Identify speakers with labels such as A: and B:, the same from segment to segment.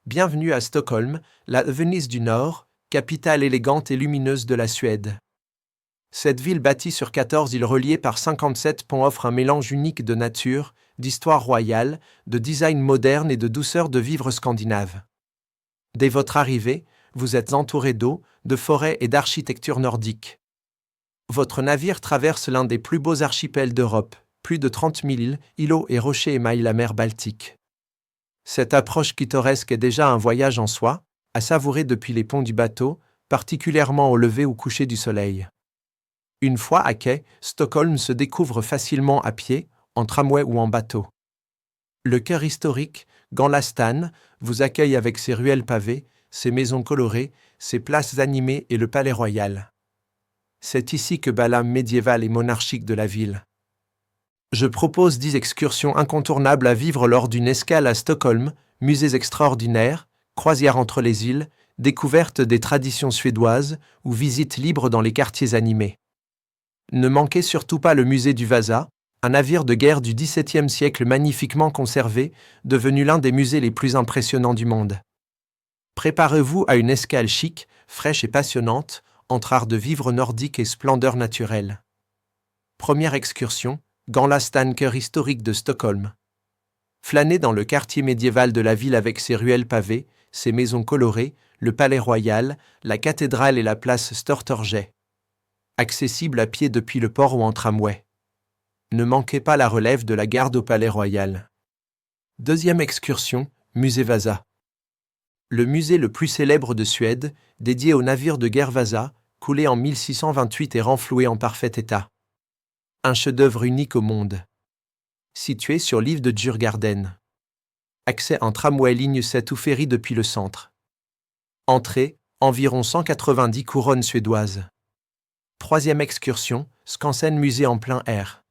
A: Bienvenue à Stockholm, la Venise du Nord, capitale élégante et lumineuse de la Suède. Cette ville bâtie sur 14 îles reliées par 57 ponts offre un mélange unique de nature, d'histoire royale, de design moderne et de douceur de vivre scandinave. Dès votre arrivée, vous êtes entouré d'eau, de forêts et d'architecture nordique. Votre navire traverse l'un des plus beaux archipels d'Europe, plus de 30 000 îles, îlots et rochers émaillent la mer Baltique. Cette approche pittoresque est déjà un voyage en soi, à savourer depuis les ponts du bateau, particulièrement au lever ou coucher du soleil. Une fois à quai, Stockholm se découvre facilement à pied, en tramway ou en bateau. Le cœur historique, Gamla stan, vous accueille avec ses ruelles pavées, ses maisons colorées, ses places animées et le palais royal. C'est ici que bat l'âme médiévale et monarchique de la ville. Je propose 10 excursions incontournables à vivre lors d'une escale à Stockholm, musées extraordinaires, croisières entre les îles, découverte des traditions suédoises ou visites libres dans les quartiers animés. Ne manquez surtout pas le musée du Vasa, un navire de guerre du XVIIe siècle magnifiquement conservé, devenu l'un des musées les plus impressionnants du monde. Préparez-vous à une escale chic, fraîche et passionnante, entre art de vivre nordique et splendeur naturelle. Première excursion, Gamla stan, cœur historique de Stockholm. Flânez dans le quartier médiéval de la ville avec ses ruelles pavées, ses maisons colorées, le palais royal, la cathédrale et la place Stortorget. Accessible à pied depuis le port ou en tramway. Ne manquez pas la relève de la garde au palais royal. Deuxième excursion, musée Vasa. Le musée le plus célèbre de Suède, dédié au navire de guerre Vasa, coulé en 1628 et renfloué en parfait état. Un chef-d'œuvre unique au monde. Situé sur l'île de Djurgården. Accès en tramway ligne 7 ou ferry depuis le centre. Entrée, environ 190 couronnes suédoises. Troisième excursion, Skansen musée en plein air.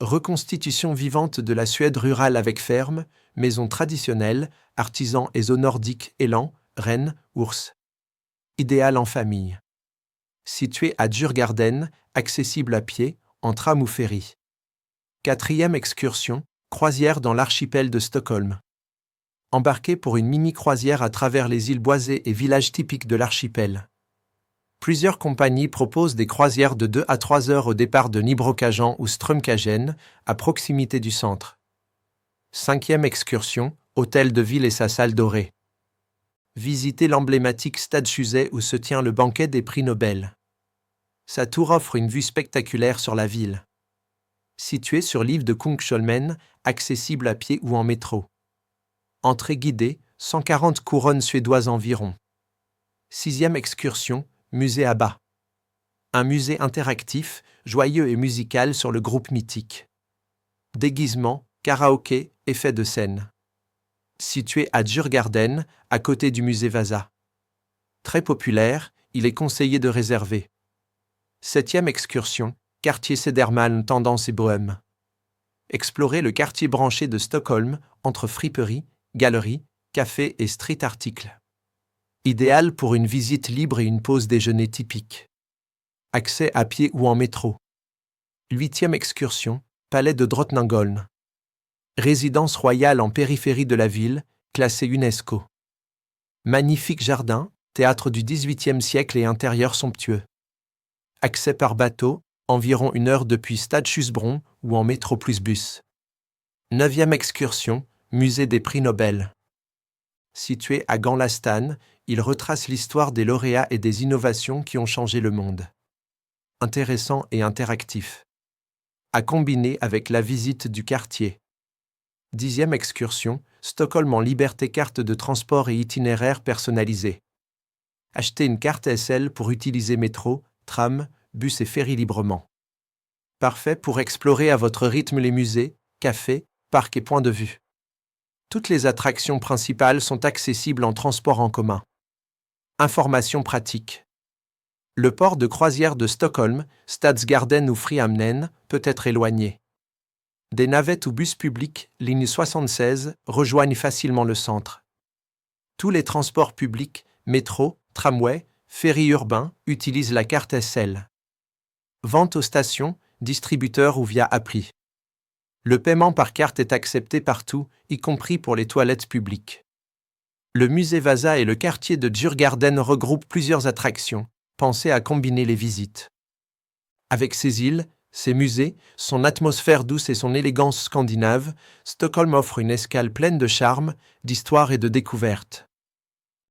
A: Reconstitution vivante de la Suède rurale avec ferme, maisons traditionnelles, artisans et zones nordiques, élan, rennes, ours. Idéal en famille. Situé à Djurgården, accessible à pied, en tram ou ferry. Quatrième excursion, croisière dans l'archipel de Stockholm. Embarquez pour une mini-croisière à travers les îles boisées et villages typiques de l'archipel. Plusieurs compagnies proposent des croisières de 2 à 3 heures au départ de Nybrokagen ou Strömkagen, à proximité du centre. Cinquième excursion, hôtel de ville et sa salle dorée. Visitez l'emblématique Stadshuset où se tient le banquet des prix Nobel. Sa tour offre une vue spectaculaire sur la ville. Située sur l'île de Kungsholmen, accessible à pied ou en métro. Entrée guidée, 140 couronnes suédoises environ. Sixième excursion, musée ABBA. Un musée interactif, joyeux et musical sur le groupe mythique. Déguisement, karaoké, effets de scène. Situé à Djurgården, à côté du musée Vasa. Très populaire, il est conseillé de réserver. Septième excursion, quartier Södermalm, tendance et bohème. Explorez le quartier branché de Stockholm, entre friperies, galeries, cafés et street articles. Idéal pour une visite libre et une pause déjeuner typique. Accès à pied ou en métro. Huitième excursion, palais de Drottningholm. Résidence royale en périphérie de la ville, classée UNESCO. Magnifique jardin, théâtre du XVIIIe siècle et intérieur somptueux. Accès par bateau, environ 1 heure depuis Stadshusbron ou en métro plus bus. Neuvième excursion, musée des prix Nobel. Situé à Gamla stan, il retrace l'histoire des lauréats et des innovations qui ont changé le monde. Intéressant et interactif. À combiner avec la visite du quartier. Dixième excursion, Stockholm en liberté, carte de transport et itinéraire personnalisé. Achetez une carte SL pour utiliser métro, tram, bus et ferry librement. Parfait pour explorer à votre rythme les musées, cafés, parcs et points de vue. Toutes les attractions principales sont accessibles en transport en commun. Informations pratiques. Le port de croisière de Stockholm, Stadsgarden ou Frihamnen, peut être éloigné. Des navettes ou bus publics, ligne 76, rejoignent facilement le centre. Tous les transports publics, métro, tramway, ferry urbain, utilisent la carte SL. Vente aux stations, distributeurs ou via appli. Le paiement par carte est accepté partout, y compris pour les toilettes publiques. Le musée Vasa et le quartier de Djurgården regroupent plusieurs attractions, pensées à combiner les visites. Avec ses îles, ses musées, son atmosphère douce et son élégance scandinave, Stockholm offre une escale pleine de charme, d'histoire et de découvertes.